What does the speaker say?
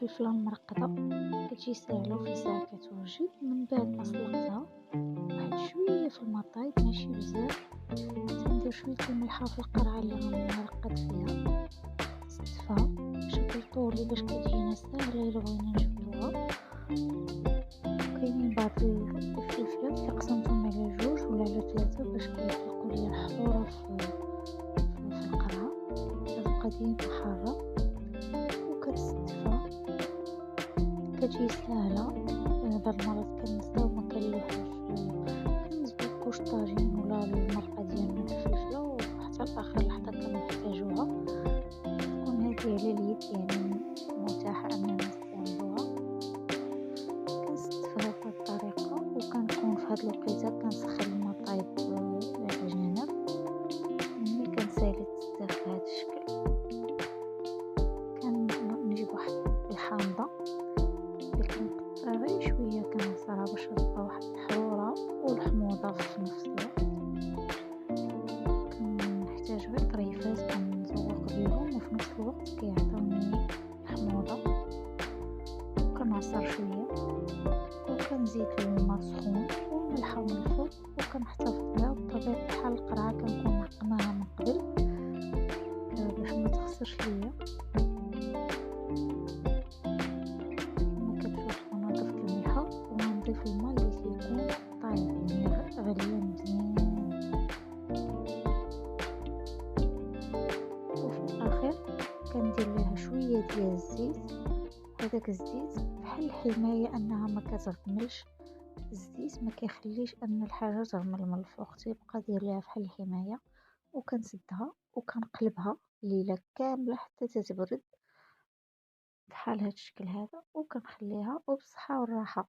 الفلفلة المرقدة كتجي ساهلة وفي ساعة كتوجد. من بعد ما سلقتها واحد شوية في الماء طايب ماشي بزاف، تندير شوية الملحة في القرعة اللي غنرقد فيها، نستفها بشكل طولي باش كتجينا ساهلة إلا بغينا نجبدوها. وكاينين بعض الفلفلات اللي قسمتهم على جوج ولا على ثلاثة باش كيخلقوا ليا الحورة في القرعة، كتبقى ديما حارة وكتستفى، كتجي ساهلة. بعض المرات كنساو ومكنلوحوش، كنزيدو طاجين ولا المرقة ديالنا بالفلفلة وحتى لآخر لحظة كنحتاجوها. تكون هادي على اليد يعني متاحة أننا نستعملوها. كنستف بهاد الطريقة وكنكون في هاد الوقيتة كنسخن الماء طايب على جناب. ملي كنسالي تستاف بهاد الشكل كنجيب واحد الحامضة اللي كنقطع غير شوية كنعصرها باش تبقى واحد الحرورة والحموضة في نفس الوقت. كنحتاج غير طريفات كنزوق بيهم وفي نفس الوقت كيعطيوني الحموضة. كنعصر شوية وكنزيد الماء سخون والملحة من الفوق وكنحتفظ بها. بطبيعة الحال القرعة كنكون عقماها من قبل باش ما تخسرش ليا. كما كتشوف انا ضفت الملحة وغنضيف الماء اللي تيكون طايب يعني غليان مزيان. وفي الاخير كندير ليها شوية ديال الزيت. هذاك الزيت بحال حماية انها ما كتغملش. الزيت ما كيخليش ان الحاجة تغمل من الفوق، تيبقى داير ليها بحال الحماية. وكنسدها وكنقلبها ليلة كاملة حتى تتبرد بحال هاد الشكل هذا وكنخليها وبالصحة والراحة.